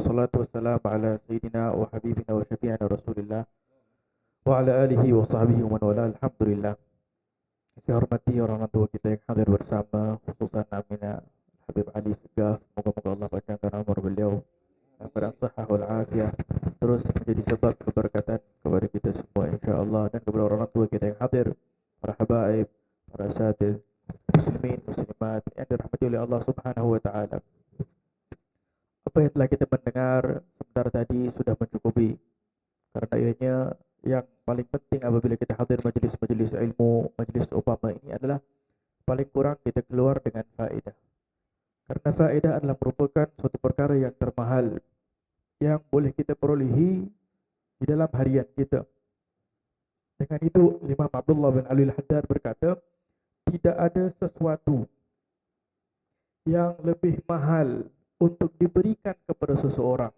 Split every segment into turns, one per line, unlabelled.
wassalatu wassalamu ala sayyidina wa habibina wa syafi'ina Rasulillah wa ala alihi wa sahbihi wa man wala. Alhamdulillah. Saya hormati orang tua kita yang hadir bersama, khususan Amina Habib Ali Segaf. Moga-moga Allah panjangkan umur beliau dan bersihah wal afiyah, terus menjadi sebab keberkatan kepada kita semua insya-Allah, dan kepada orang tua kita yang hadir, para habaib, para asatidz, muslimin, muslimat yang dirahmati oleh Allah Subhanahu wa taala. Apa yang telah kita mendengar sebentar tadi sudah mencukupi, karena ianya yang paling penting apabila kita hadir majlis-majlis ilmu, majlis upama ini adalah paling kurang kita keluar dengan faedah. Karena faedah adalah merupakan suatu perkara yang termahal yang boleh kita perolehi di dalam harian kita. Dengan itu Imam Abdullah bin Ali Al-Haddad berkata, tidak ada sesuatu yang lebih mahal untuk diberikan kepada seseorang,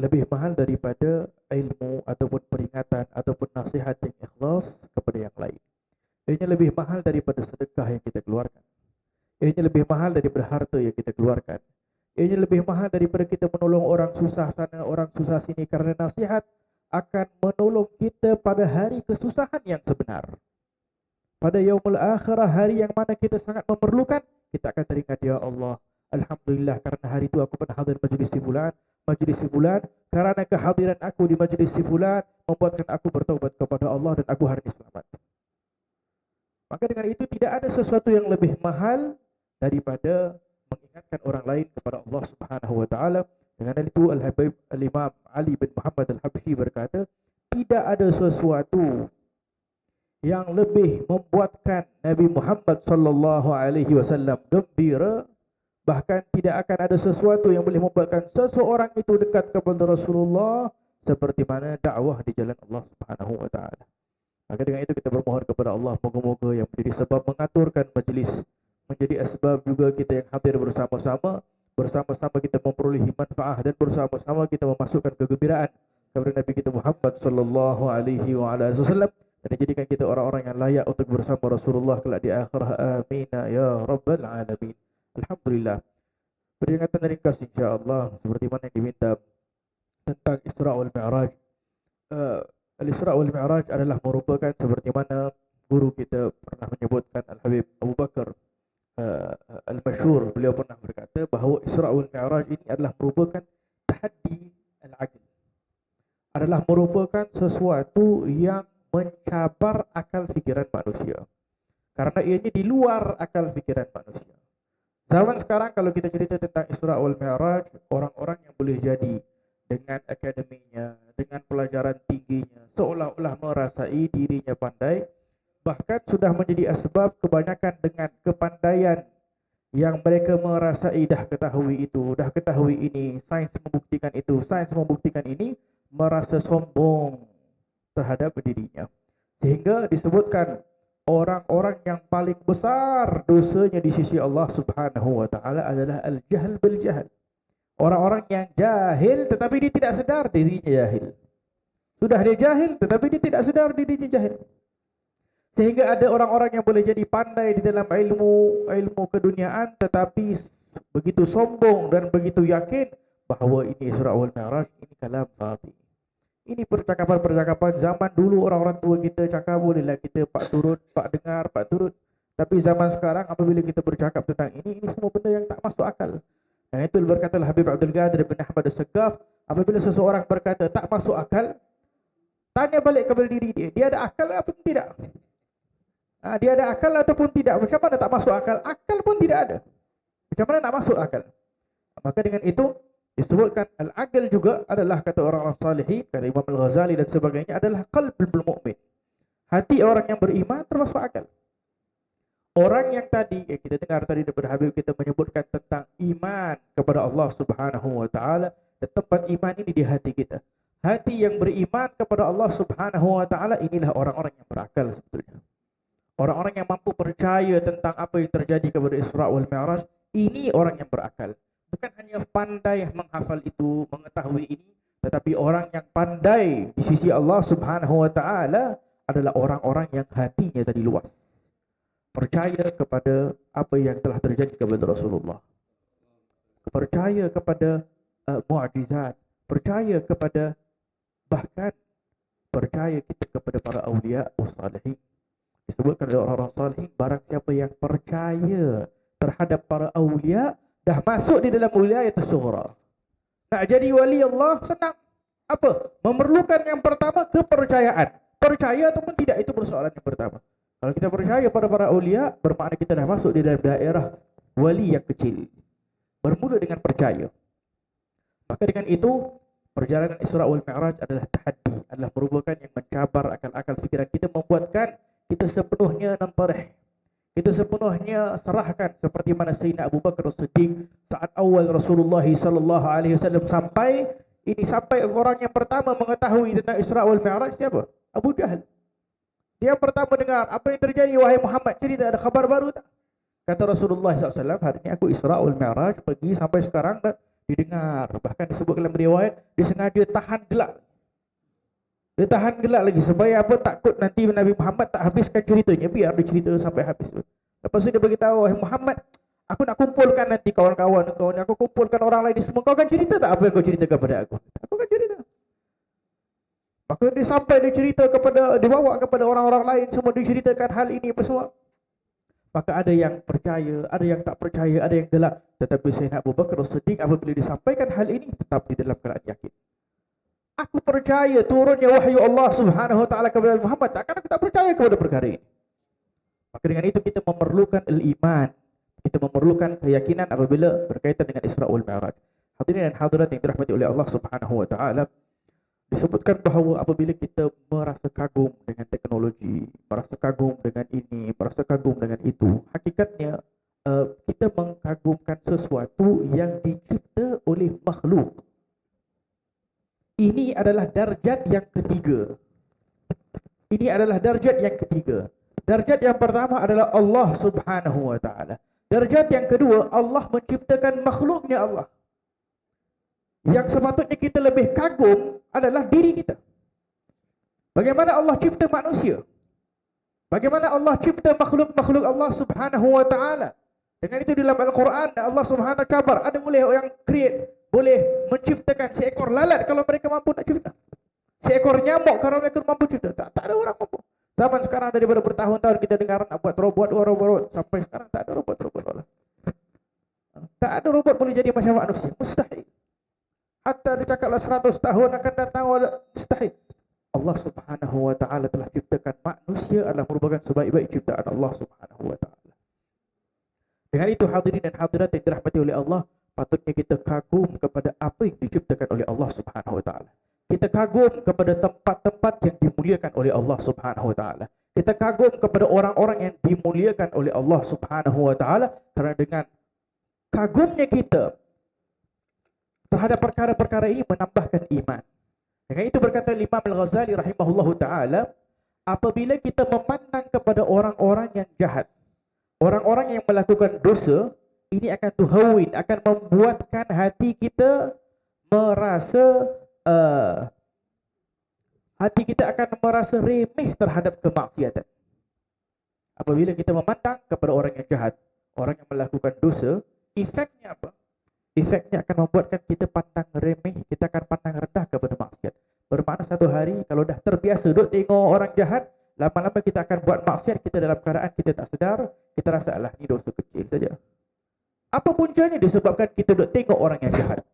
lebih mahal daripada ilmu ataupun peringatan ataupun nasihat yang ikhlas kepada yang lain. Ianya lebih mahal daripada sedekah yang kita keluarkan. Ianya lebih mahal daripada harta yang kita keluarkan. Ianya lebih mahal daripada kita menolong orang susah sana, orang susah sini, karena nasihat akan menolong kita pada hari kesusahan yang sebenar. Pada yaumul akhirah, hari yang mana kita sangat memerlukan, kita akan teringat, ya Allah, alhamdulillah karena hari itu aku pernah hadir majlis si fulan, karena kehadiran aku di majlis si fulan membuatkan aku bertaubat kepada Allah dan aku hari ini selamat. Maka dengan itu tidak ada sesuatu yang lebih mahal daripada mengingatkan orang lain kepada Allah Subhanahu wa taala. Dengan itu Al-Habib Al-Imam Ali bin Muhammad Al-Habsyi berkata, tidak ada sesuatu yang lebih membuatkan Nabi Muhammad sallallahu alaihi wasallam gembira, bahkan tidak akan ada sesuatu yang boleh membuatkan seseorang itu dekat kepada Rasulullah seperti mana dakwah di jalan Allah Subhanahu wa taala. Maka dengan itu kita bermohon kepada Allah, moga-moga yang menjadi sebab mengaturkan majlis, menjadi asbab juga kita yang hadir bersama-sama kita memperolehi manfaat dan bersama-sama kita memasukkan kegembiraan kepada Nabi kita Muhammad sallallahu alaihi wasallam, dan dijadikan kita orang-orang yang layak untuk bersama Rasulullah kelak di akhirah. Amin ya rabbal alamin. Alhamdulillah. Peringatan ringkas insya-Allah seperti mana yang diminta tentang Isra wal Mi'raj. Al-Isra wal Mi'raj adalah merupakan seperti mana guru kita pernah menyebutkan, Al-Habib Abu Bakar Al-Masyhur, beliau pernah berkata bahawa Isra wal Mi'raj ini adalah merupakan tahaddi al-aql. Adalah merupakan sesuatu yang mencabar akal fikiran manusia. Karena ianya di luar akal fikiran manusia. Zaman sekarang kalau kita cerita tentang Isra wal Mi'raj, orang-orang yang boleh jadi dengan akademinya, dengan pelajaran tingginya, seolah-olah merasai dirinya pandai, bahkan sudah menjadi asbab kebanyakan dengan kepandaian yang mereka merasai dah ketahui itu, dah ketahui ini, sains membuktikan itu, sains membuktikan ini, merasa sombong terhadap dirinya. Sehingga disebutkan orang-orang yang paling besar dosanya di sisi Allah Subhanahu wa taala adalah al-jahl bil jahl. Orang-orang yang jahil tetapi dia tidak sedar dirinya jahil. Sudah dia jahil tetapi dia tidak sedar dirinya jahil. Sehingga ada orang-orang yang boleh jadi pandai di dalam ilmu keduniaan tetapi begitu sombong dan begitu yakin bahawa ini Isra wal Mi'raj, ini kalam fadhi. Ini percakapan-percakapan zaman dulu orang-orang tua kita cakap, bolehlah kita pak turut, pak dengar, pak turut. Tapi zaman sekarang apabila kita bercakap tentang ini semua benda yang tak masuk akal. Dan itu berkatalah Habib Abdul Qadir bin Ahmad As-Segaf, apabila seseorang berkata tak masuk akal, tanya balik kepada diri dia, dia ada akal ataupun tidak? Dia ada akal ataupun tidak? Macam mana tak masuk akal? Akal pun tidak ada. Macam mana nak masuk akal? Maka dengan itu disebutkan al-aql juga adalah, kata orang-orang salihin, kata Imam Al-Ghazali dan sebagainya, adalah qalbul mu'min. Hati orang yang beriman termasuk akal. Orang yang tadi kita dengar tadi daripada Habib kita menyebutkan tentang iman kepada Allah Subhanahu wa taala, dan tempat iman ini di hati kita. Hati yang beriman kepada Allah Subhanahu wa taala inilah orang-orang yang berakal sebetulnya. Orang-orang yang mampu percaya tentang apa yang terjadi kepada Isra wal Mi'raj, ini orang yang berakal. Bukan hanya pandai menghafal itu, mengetahui ini, tetapi orang yang pandai di sisi Allah Subhanahu wa taala adalah orang-orang yang hatinya tadi luas. Percaya kepada apa yang telah terjadi kepada Rasulullah. percaya kepada mukjizat, percaya kepada, bahkan percaya kita kepada para awliya wassalihin. Disebutkan oleh orang-orang salihin, barang siapa yang percaya terhadap para awliya, dah masuk di dalam wilayah sughra. Nak jadi wali Allah senang. Apa? Memerlukan yang pertama kepercayaan. Percaya ataupun tidak, itu persoalan yang pertama. Kalau kita percaya pada para awliya, bermakna kita dah masuk di dalam daerah wali yang kecil. Bermula dengan percaya. Maka dengan itu, perjalanan Isra wal Mi'raj adalah tahaddi, adalah merupakan yang mencabar akal-akal fikiran kita, membuatkan kita sepenuhnya nampareh, kita sepenuhnya serahkan, seperti mana Sayyidina Abu Bakar As-Siddiq saat awal Rasulullah sallallahu alaihi wasallam sampai orang yang pertama mengetahui tentang Isra wal Mi'raj siapa? Abu Jahal. Dia pertama dengar, apa yang terjadi wahai Muhammad, cerita, ada khabar baru tak? Kata Rasulullah SAW, hari ini aku Isra wal Mi'raj, pergi sampai sekarang tak didengar. Bahkan disebut dalam riwayat, dia sengaja tahan gelak. Dia tahan gelak lagi supaya apa, takut nanti Nabi Muhammad tak habiskan ceritanya, biar dia cerita sampai habis. Lepas tu dia beritahu, wahai Muhammad, aku nak kumpulkan nanti kawan-kawan, aku kumpulkan orang lain di semua, kau akan cerita tak apa yang kau cerita kepada aku? Aku akan cerita. Maka dia sampai dia cerita kepada, dibawa kepada orang-orang lain, semua diceritakan hal ini apa semua. Maka ada yang percaya, ada yang tak percaya, ada yang gelak. Tetapi Sayyidina Abu Bakar As-Siddiq apabila disampaikan hal ini, tetap di dalam keadaan yakin. Aku percaya turunnya wahyu Allah Subhanahu wa taala kepada Muhammad, takkan aku tak percaya kepada perkara ini. Maka dengan itu kita memerlukan al-iman, kita memerlukan keyakinan apabila berkaitan dengan Isra wal Mi'raj. Hadirin dan hadirat yang dirahmati oleh Allah Subhanahu wa taala, disebutkan bahawa apabila kita merasa kagum dengan teknologi, merasa kagum dengan ini, merasa kagum dengan itu, hakikatnya kita mengagumkan sesuatu yang dicipta oleh makhluk. Ini adalah darjat yang ketiga. Ini adalah darjat yang ketiga. Darjat yang pertama adalah Allah Subhanahu wa taala. Darjat yang kedua, Allah menciptakan makhluknya Allah. Yang sepatutnya kita lebih kagum adalah diri kita. Bagaimana Allah cipta manusia? Bagaimana Allah cipta makhluk-makhluk Allah Subhanahu wa taala? Dengan itu dalam Al-Quran Allah Subhanahu wa taala kabar, ada boleh yang create, boleh menciptakan seekor lalat kalau mereka mampu nak cipta. Seekor nyamuk kalau mereka mampu cipta. Tak ada orang mampu. Zaman sekarang daripada bertahun-tahun kita dengar nak buat robot, sampai sekarang tak ada robot. Tak ada robot boleh jadi macam manusia. Mustahil. Hatta dicakaplah 100 tahun akan datang, mustahil. Allah Subhanahu wa taala telah ciptakan manusia adalah merupakan sebaik-baik ciptaan Allah Subhanahu wa taala. Dengan itu hadirin dan hadirat yang dirahmati oleh Allah, patutnya kita kagum kepada apa yang diciptakan oleh Allah Subhanahu wa taala. Kita kagum kepada tempat-tempat yang dimuliakan oleh Allah Subhanahu wa taala. Kita kagum kepada orang-orang yang dimuliakan oleh Allah Subhanahu wa taala, kerana dengan kagumnya kita terhadap perkara-perkara ini menambahkan iman. Dengan itu berkata Imam Al-Ghazali rahimahullahu taala, apabila kita memandang kepada orang-orang yang jahat, orang-orang yang melakukan dosa, ini akan tuhawin, akan membuatkan hati kita merasa remeh terhadap kemaksiatan. Apabila kita memandang kepada orang yang jahat, orang yang melakukan dosa, efeknya apa? Efeknya akan membuatkan kita pandang remeh, kita akan pandang rendah kepada maksiat. Bermakna satu hari kalau dah terbiasa duk tengok orang jahat, lama-lama kita akan buat maksiat, kita dalam keadaan kita tak sedar, kita rasa alah ni dosa kecil saja. Apa puncanya? Disebabkan kita duk tengok orang yang jahat.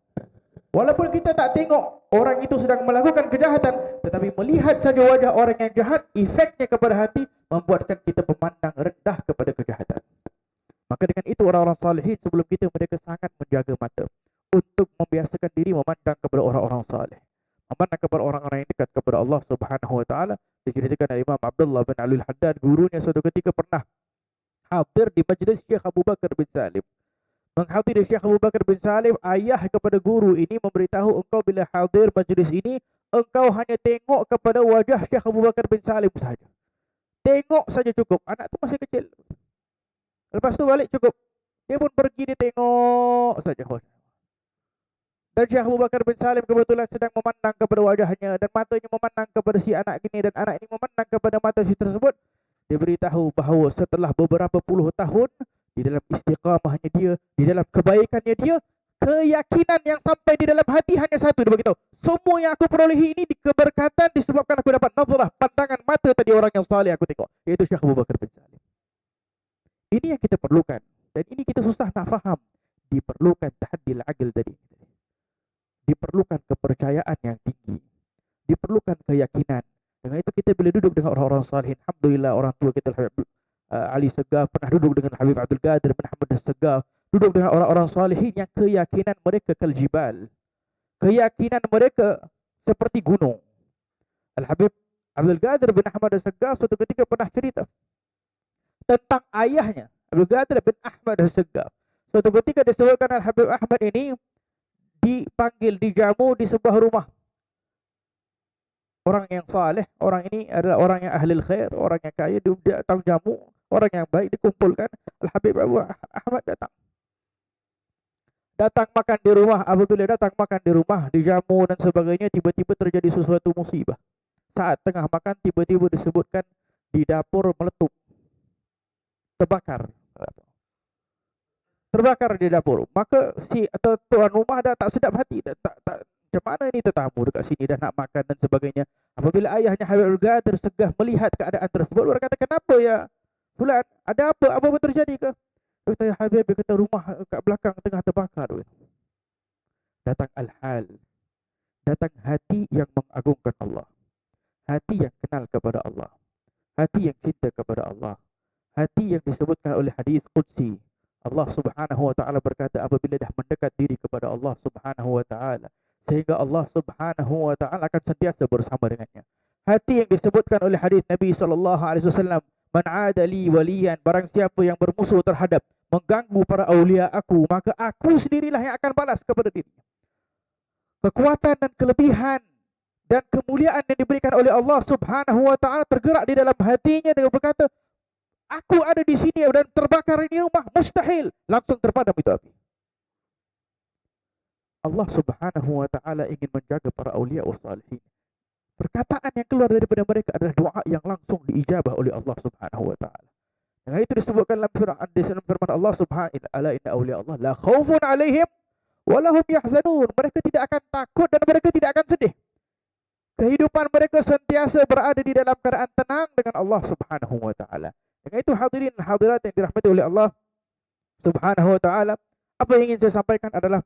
Walaupun kita tak tengok orang itu sedang melakukan kejahatan, tetapi melihat saja wajah orang yang jahat, efeknya kepada hati membuatkan kita memandang rendah kepada kejahatan. Maka dengan itu orang-orang salihin sebelum kita, mereka sangat menjaga mata untuk membiasakan diri memandang kepada orang-orang salih, memandang kepada orang-orang yang dekat kepada Allah Subhanahu wa taala. Diceritakan oleh Imam Abdullah bin Ali Al-Haddad, gurunya suatu ketika pernah hadir di majlis Syekh Abu Bakar bin Salim. Menghadiri Syekh Abu Bakar bin Salim, ayah kepada guru ini memberitahu, engkau bila hadir majlis ini, engkau hanya tengok kepada wajah Syekh Abu Bakar bin Salim saja. Tengok saja cukup. Anak tu masih kecil. Lepas tu balik cukup. Dia pun pergi, dia tengok saja. Dan Syekh Abu Bakar bin Salim kebetulan sedang memandang kepada wajahnya, dan matanya memandang kepada si anak ini, dan anak ini memandang kepada mata si tersebut. Dia beritahu bahawa setelah beberapa puluh tahun di dalam istiqamahnya dia, di dalam kebaikannya dia, keyakinan yang sampai di dalam hati hanya satu. Dia beritahu, semua yang aku perolehi ini keberkatan disebabkan aku dapat nazarah, pandangan mata tadi orang yang saleh aku tengok, iaitu Syekh Abu Bakar bin Salim. Ini yang kita perlukan, dan ini kita susah nak faham. Diperlukan tahaddil aql tadi, diperlukan kepercayaan yang tinggi, diperlukan keyakinan. Dengan itu kita bila duduk dengan orang-orang salihin, alhamdulillah orang tua kita Habib Ali Segaf pernah duduk dengan Habib Abdul Qadir bin Ahmad Segaf, duduk dengan orang-orang salihin yang keyakinan mereka kaljibal, keyakinan mereka seperti gunung. Al-Habib Abdul Qadir bin Ahmad Segaf suatu ketika pernah cerita tentang ayahnya, Abdul Qadir bin Ahmad Segaf. Suatu ketika disebutkan Al-Habib Ahmad ini dipanggil, dijamu di sebuah rumah orang yang saleh. Orang ini adalah orang yang ahli khair, orang yang kaya, dia datang jamu, orang yang baik dikumpulkan. Al-Habib Abu Ahmad datang makan di rumah. Apabila datang makan di rumah, dijamu dan sebagainya, tiba-tiba terjadi sesuatu musibah. Saat tengah makan, tiba-tiba disebutkan di dapur meletup, terbakar di dapur. Maka si atau tuan rumah dah tak sedap hati, macam mana ini tetamu dekat sini dah nak makan dan sebagainya. Apabila ayahnya Habib Al-Qadir Segaf melihat keadaan tersebut, dia kata, kenapa ya Fulan, ada apa? Apa terjadi ke? Dia kata, ya Habib, dia kata rumah kat belakang tengah terbakar. Datang al-hal, datang hati yang mengagungkan Allah, hati yang kenal kepada Allah, hati yang cinta kepada Allah, hati yang disebutkan oleh hadis Qudsi. Allah Subhanahu wa taala berkata, apabila dah mendekat diri kepada Allah Subhanahu wa taala, sehingga Allah Subhanahu wa taala akan sentiasa bersama dengannya. Hati yang disebutkan oleh hadis Nabi sallallahu alaihi wasallam, man 'ada li waliyan, barang siapa yang bermusuh terhadap, mengganggu para aulia aku, maka aku sendirilah yang akan balas kepada dirinya. Kekuatan dan kelebihan dan kemuliaan yang diberikan oleh Allah Subhanahu wa taala tergerak di dalam hatinya dengan berkata, aku ada di sini dan terbakar ini rumah, mustahil langsung terpadam itu api. Allah Subhanahu wa taala ingin menjaga para aulia wa salihin. Perkataan yang keluar daripada mereka adalah doa yang langsung diijabah oleh Allah Subhanahu wa taala. Dengan itu disebutkan dalam firman Allah Subhanahu wa taala, inna aulia Allah la khaufun alaihim wa lahum yahzanun. Mereka tidak akan takut dan mereka tidak akan sedih. Kehidupan mereka sentiasa berada di dalam keadaan tenang dengan Allah Subhanahu wa taala. Dengan itu hadirin dan hadirat yang dirahmati oleh Allah Subhanahu wa taala, apa yang ingin saya sampaikan adalah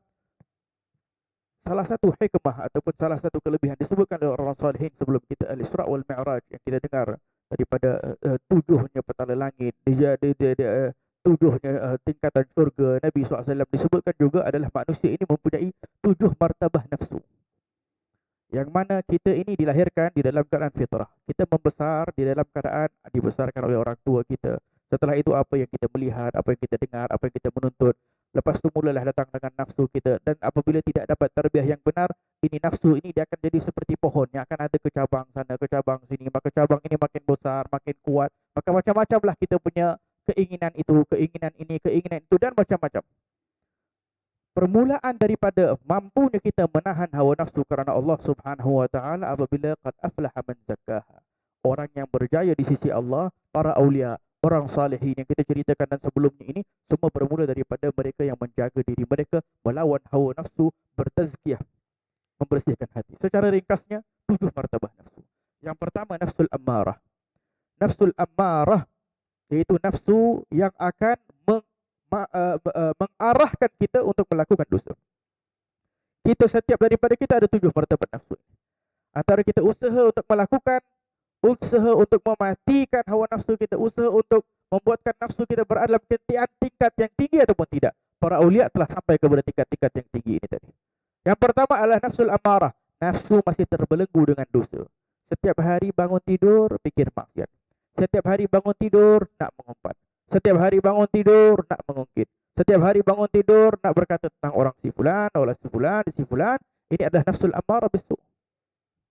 salah satu hikmah ataupun salah satu kelebihan disebutkan oleh orang salihin sebelum kita Al-Isra wal Mi'raj yang kita dengar daripada tujuhnya petala langit, tujuhnya tingkatan syurga. Nabi SAW disebutkan juga adalah manusia ini mempunyai 7 martabah nafsu, yang mana kita ini dilahirkan di dalam keadaan fitrah. Kita membesar di dalam keadaan dibesarkan oleh orang tua kita. Setelah itu apa yang kita melihat, apa yang kita dengar, apa yang kita menuntut. Lepas itu mulalah datang dengan nafsu kita. Dan apabila tidak dapat tarbiyah yang benar, ini nafsu ini dia akan jadi seperti pohon yang akan ada kecabang sana, kecabang sini. Maka cabang ini makin besar, makin kuat. Maka macam-macamlah kita punya keinginan itu, keinginan ini, keinginan itu dan macam-macam. Permulaan daripada mampunya kita menahan hawa nafsu kerana Allah Subhanahu wa taala apabila qad aflaha man zakkaha. Orang yang berjaya di sisi Allah, para aulia, orang salihin yang kita ceritakan dan sebelumnya ini semua bermula daripada mereka yang menjaga diri mereka, melawan hawa nafsu, bertazkiyah, membersihkan hati. Secara ringkasnya 7 martabah nafsu. Yang pertama nafsul ammarah. Nafsul ammarah iaitu nafsu yang akan mengarahkan kita untuk melakukan dosa. Kita setiap daripada kita ada 7 martabat nafsu. Antara kita usaha untuk melakukan, usaha untuk mematikan hawa nafsu kita, usaha untuk membuatkan nafsu kita berada dalam tingkat yang tinggi ataupun tidak. Para aulia telah sampai kepada tingkat-tingkat yang tinggi ini tadi. Yang pertama adalah nafsul amarah. Nafsu masih terbelenggu dengan dosa. Setiap hari bangun tidur fikir maksiat. Setiap hari bangun tidur nak mengumpat. Setiap hari bangun tidur nak mengungkit. Setiap hari bangun tidur nak berkata tentang orang si fulan, si fulan. Ini adalah nafsul ammarah bisu.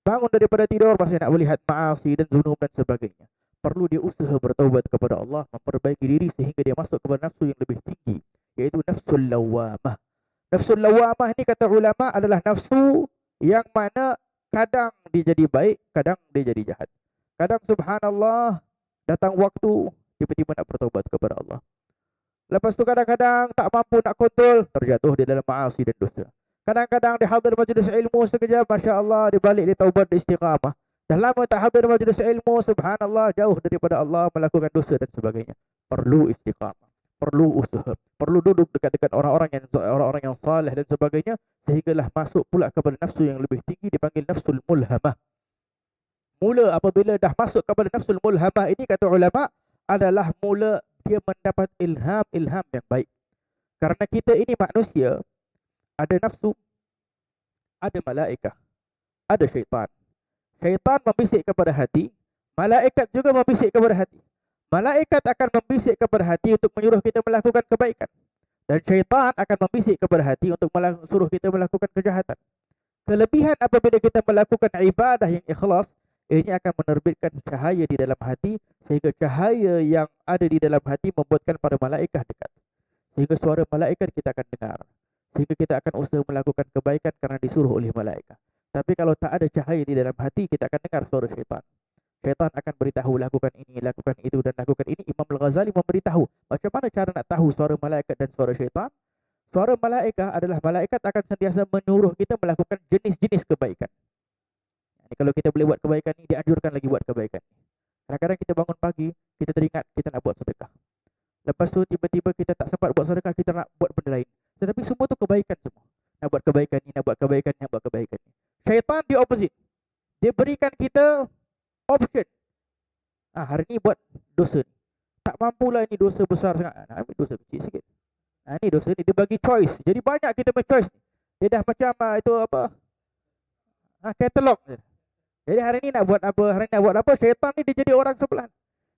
Bangun daripada tidur masih nak melihat maasi dan zunub dan sebagainya. Perlu dia usaha bertaubat kepada Allah, memperbaiki diri sehingga dia masuk kepada nafsu yang lebih tinggi, yaitu nafsul lawamah. Nafsul lawamah ini kata ulama adalah nafsu yang mana kadang dia jadi baik, kadang dia jadi jahat. Kadang subhanallah datang waktu tiba-tiba nak bertaubat kepada Allah. Lepas tu kadang-kadang tak mampu nak kontrol, terjatuh di dalam maasi dan dosa. Kadang-kadang dia hadir majlis ilmu sekejap, Masya Allah, dia balik, dia taubat, dia istiqamah. Dah lama tak hadir majlis ilmu, subhanallah, jauh daripada Allah, melakukan dosa dan sebagainya. Perlu istiqamah, perlu usaha, perlu duduk dekat-dekat orang-orang yang saleh dan sebagainya, sehinggalah masuk pula kepada nafsu yang lebih tinggi, dipanggil nafsul mulhamah. Mula apabila dah masuk kepada nafsul mulhamah ini, kata ulama, adalah mula dia mendapat ilham yang baik. Karena kita ini manusia, ada nafsu, ada malaikah, ada syaitan. Syaitan membisik kepada hati, malaikat juga membisik kepada hati. Malaikat akan membisik kepada hati untuk menyuruh kita melakukan kebaikan, dan syaitan akan membisik kepada hati untuk suruh kita melakukan kejahatan. Kelebihan apabila kita melakukan ibadah yang ikhlas, ini akan menerbitkan cahaya di dalam hati, sehingga cahaya yang ada di dalam hati membuatkan para malaikat dekat. Sehingga suara malaikat kita akan dengar. Sehingga kita akan usaha melakukan kebaikan karena disuruh oleh malaikat. Tapi kalau tak ada cahaya di dalam hati, kita akan dengar suara syaitan. Syaitan akan beritahu, lakukan ini, lakukan itu, dan lakukan ini. Imam Al-Ghazali memberitahu macam mana cara nak tahu suara malaikat dan suara syaitan. Suara malaikat adalah malaikat akan sentiasa menyuruh kita melakukan jenis-jenis kebaikan. Jadi kalau kita boleh buat kebaikan ini, dianjurkan lagi buat kebaikan. Kadang-kadang kita bangun pagi, kita teringat kita nak buat sedekah. Lepas tu tiba-tiba kita tak sempat buat sedekah, kita nak buat benda lain. Tetapi semua tu kebaikan semua. Nak buat kebaikan ni, nak buat kebaikan ni, nak buat kebaikan ni. Syaitan di opposite. Dia berikan kita option. Hari ni buat dosa ni. Tak mampulah, ini dosa besar sangat. Ambil dosa kecil sikit. Ni dosa ni, dia bagi choice. Jadi banyak kita punya choice ni. Dia dah macam itu apa? Katalog. Jadi hari ni nak buat apa, hari ni nak buat apa, syaitan ni dia jadi orang sebelah.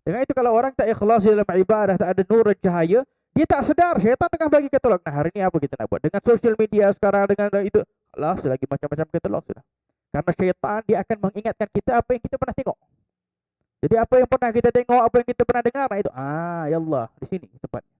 Dengan itu kalau orang tak ikhlas dalam ibadah, tak ada nur dan cahaya, dia tak sedar syaitan tengah bagi katalog. Hari ni apa kita nak buat? Dengan social media sekarang, dengan itu, Allah selagi macam-macam katalog sudah. Karena syaitan dia akan mengingatkan kita apa yang kita pernah tengok. Jadi apa yang pernah kita tengok, apa yang kita pernah dengar, itu ya Allah, di sini tempatnya.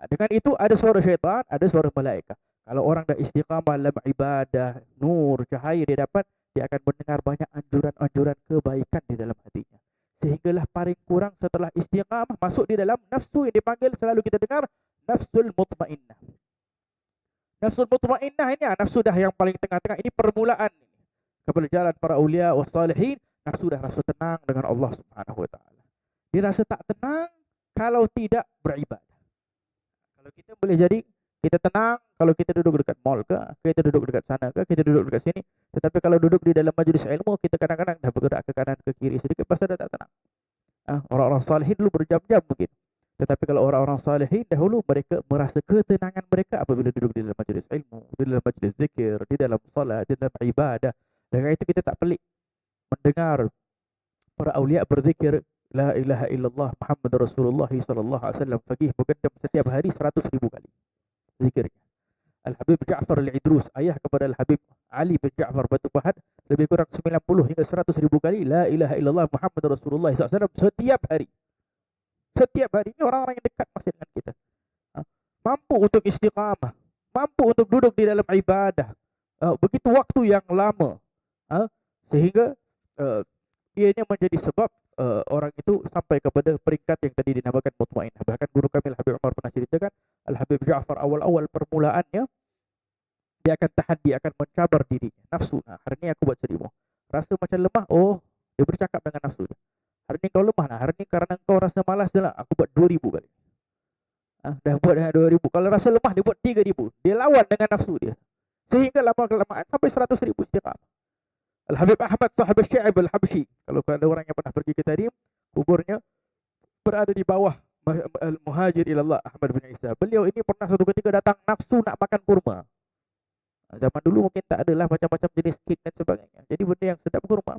Dengan itu ada suara syaitan, ada suara malaikat. Kalau orang dah istiqamah dalam ibadah, nur, cahaya dia dapat, dia akan mendengar banyak anjuran-anjuran kebaikan di dalam hatinya. Sehinggalah paling kurang setelah istiqamah masuk di dalam nafsu yang dipanggil selalu kita dengar nafsul mutmainnah. Nafsul mutmainnah ini nafsu dah yang paling tengah-tengah, ini permulaan kepada jalan para aulia was salihin. Nafsu dah rasa tenang dengan Allah Subhanahu wa taala. Dia rasa tak tenang kalau tidak beribadah. Kalau kita boleh jadi kita tenang kalau kita duduk dekat mall ke, kita duduk dekat sana ke, kita duduk dekat sini. Tetapi kalau duduk di dalam majlis ilmu, kita kadang-kadang dah bergerak ke kanan ke kiri sedikit, pasal dah tak tenang. Orang-orang salihin dulu berjam-jam mungkin. Tetapi kalau orang-orang salihin dahulu, mereka merasa ketenangan mereka apabila duduk di dalam majlis ilmu, di dalam majlis zikir, di dalam salat, di dalam ibadah. Dengan itu kita tak pelik mendengar para awliya berzikir la ilaha illallah Muhammad Rasulullah sallallahu alaihi wasallam faqih muqaddam setiap hari 100,000 kali zikirnya. Al-Habib Ja'far Al-Idrus, ayah kepada Al-Habib Ali bin Ja'far Batu Fahad, lebih kurang 90 hingga 100,000 kali la ilaha illallah Muhammad Rasulullah sallallahu alaihi wasallam setiap hari. Setiap hari. Ini orang-orang yang dekat masih dengan kita. Mampu untuk istiqamah, mampu untuk duduk di dalam ibadah. Begitu waktu yang lama. Sehingga ianya menjadi sebab orang itu sampai kepada peringkat yang tadi dinamakan mutmainnah. Bahkan guru kami Al-Habib Umar pernah ceritakan, Al-Habib Ja'far awal-awal permulaannya dia akan tahan, dia akan mencabar dirinya, nafsu. Hari ni aku buat 1,000, rasa macam lemah, dia bercakap dengan nafsu dia. Hari ni kau lemah, hari ni karena kau rasa malas je lah, aku buat 2,000 kali. Dah buat dengan 2,000. Kalau rasa lemah, dia buat 3,000. Dia lawan dengan nafsu dia, sehingga lama-kelamaan sampai 100,000 istiqamah. Al-Habib Ahmad Sahib Al-Syi'ib Al-Habsyi, kalau ada orang yang pernah pergi ke Tarim, kuburnya berada di bawah Al-Muhajir ilallah Ahmad bin Isa. Beliau ini pernah suatu ketika datang nafsu nak makan kurma. Zaman dulu mungkin tak adalah macam-macam jenis kek dan sebagainya. Jadi benda yang sedap kurma.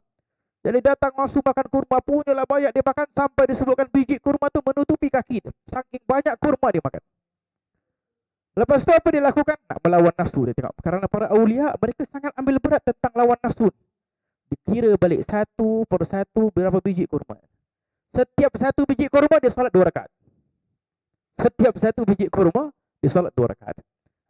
Jadi datang nafsu makan kurma, punyalah banyak dia makan sampai disebutkan biji kurma tu menutupi kaki dia. Saking banyak kurma dia makan. Lepas tu apa dia lakukan? Nak melawan nafsu dia, tengok. Karena para awliya mereka sangat ambil berat tentang lawan nafsu. Dikira balik satu per satu berapa biji kurma. Setiap satu biji kurma dia salat 2 rakaat. Setiap satu biji kurma dia salat 2 rakaat.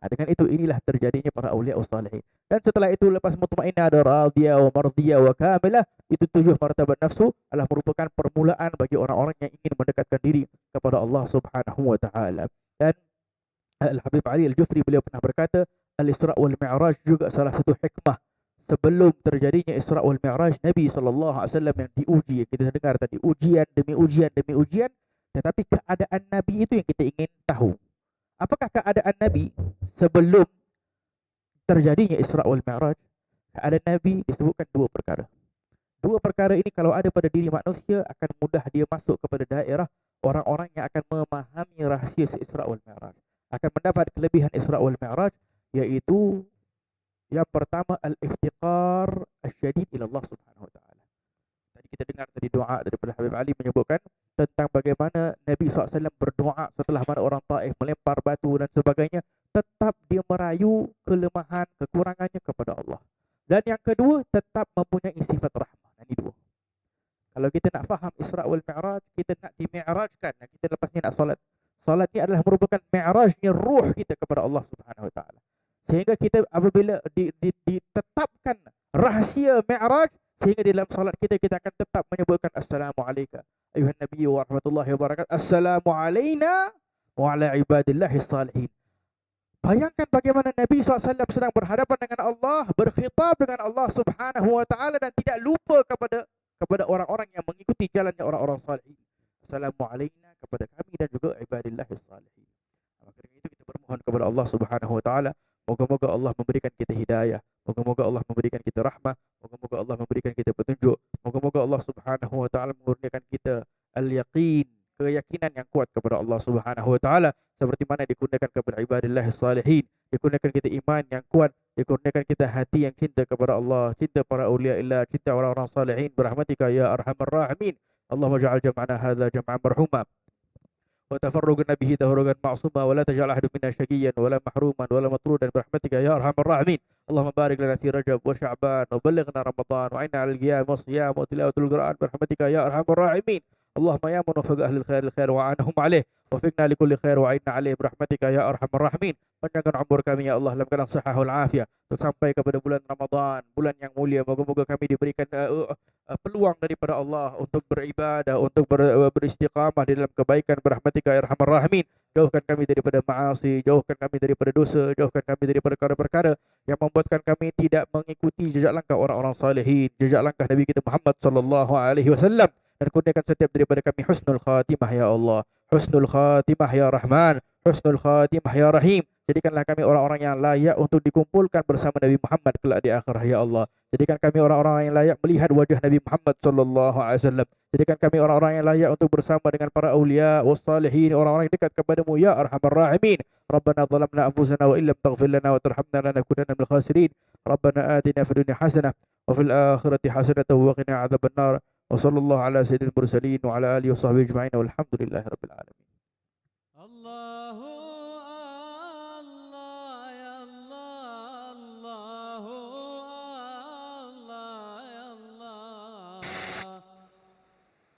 Dengan itu inilah terjadinya para awliya salihin. Dan setelah itu lepas mutmainnah ada radiyah wa mardiyah wa kamilah. Itu 7 martabat nafsu adalah merupakan permulaan bagi orang-orang yang ingin mendekatkan diri kepada Allah Subhanahu wa taala. Dan Dan Al-Habib Ali Al-Jufri beliau pernah berkata, Al-Isra' wal Mi'raj juga salah satu hikmah sebelum terjadinya Isra' wal Mi'raj Nabi SAW yang diuji. Kita dengar tadi ujian demi ujian demi ujian, tetapi keadaan Nabi itu yang kita ingin tahu. Apakah keadaan Nabi sebelum terjadinya Isra' wal Mi'raj? Keadaan Nabi disebutkan dua perkara. Dua perkara ini kalau ada pada diri manusia akan mudah dia masuk kepada daerah orang-orang yang akan memahami rahsia Isra' wal Mi'raj. Akan mendapat kelebihan Isra' wal Mi'raj, yaitu yang pertama al-iftiqar asyadid ila Allah Subhanahu wa taala. Tadi kita dengar tadi doa daripada Habib Ali menyebutkan tentang bagaimana Nabi SAW berdoa setelah mana orang Taif melempar batu dan sebagainya, tetap dia merayu kelemahan, kekurangannya kepada Allah. Dan yang kedua, tetap mempunyai sifat rahmah. Ini dua. Kalau kita nak faham Isra' wal Mi'raj, kita nak di-mi'rajkan, kita lepas ni nak solat. Salat ni adalah merupakan mi'rajnya ruh kita kepada Allah Subhanahu wa taala. Sehingga kita apabila ditetapkan rahsia mi'raj, sehingga di dalam salat kita akan tetap menyebutkan assalamualaikum ayuhan nabiy wa rahmatullahi wa barakatuh, assalamu alaina wa ala ibadillahis salihin. Bayangkan bagaimana Nabi SAW sedang berhadapan dengan Allah, berkhitab dengan Allah Subhanahu wa taala dan tidak lupa kepada orang-orang yang mengikuti jalannya orang-orang salih. Assalamu alaina kepada kami dan juga ibadillahis salihin. Maka dengan itu kita bermohon kepada Allah Subhanahu wa taala, moga-moga Allah memberikan kita hidayah, moga-moga Allah memberikan kita rahmah, moga-moga Allah memberikan kita petunjuk, moga-moga Allah Subhanahu wa taala mengurniakan kita al-yaqin, keyakinan yang kuat kepada Allah Subhanahu wa taala seperti mana dikurniakan kepada ibadillahis salihin, dikurniakan kita iman yang kuat, dikurniakan kita hati yang cinta kepada Allah, cinta para awliya illah, cinta orang-orang salihin berahmatika ya arhamar rahimin. Allahumma ja'al jam'ana hadza jam'an marhuma wa tafarruqna bihi tafarruqan ma'suma wa la taj'al ahadan minna syaqiyyan wa la mahruman wa la matrudan birahmatika ya arhamar rahimin. Allahumma barik lana fi Rajab wa Sya'ban wa ballighna Ramadan wa 'inna 'alal qiyam wa shiyam wa tilawatul Qur'an birahmatika ya arhamar rahimin. Allahumma ya munafiq ahli al-khair wa anhum 'alaih wa fiqna li kulli khair wa 'inna 'alaih birahmatika ya arhamar rahimin. Panjangkan umur kami ya Allah dalam keadaan sihat wal afiat untuk sampai kepada bulan Ramadan, bulan yang mulia. Moga-moga kami diberikan peluang daripada Allah untuk beribadah, untuk beristiqamah di dalam kebaikan berahmatika ya arhamar rahimin. Jauhkan kami daripada maasi, jauhkan kami daripada dosa, jauhkan kami daripada perkara-perkara yang membuatkan kami tidak mengikuti jejak langkah orang-orang salihin, jejak langkah Nabi kita Muhammad sallallahu alaihi wasallam, dan kurniakan setiap daripada kami husnul khatimah ya Allah, husnul khatimah ya Rahman, husnul khatimah ya Rahim. Jadikanlah kami orang-orang yang layak untuk dikumpulkan bersama Nabi Muhammad kelak di akhirah ya Allah. Jadikan kami orang-orang yang layak melihat wajah Nabi Muhammad sallallahu alaihi wasallam. Jadikan kami orang-orang yang layak untuk bersama dengan para awliya wassalihin, orang-orang yang dekat kepadamu ya arhamar rahimin. Rabbana zalamna anfusana wa illam taghfir lana wa tarhamna lanakunanna minal khasirin. Rabbana atina fid dunya hasanah wa fil akhirati hasanah wa qina adzabannar. Wa sallallahu ala sayyidil mursalin wa ala alihi wa sahbihi ajma'in walhamdulillahi rabbil alamin. Allahu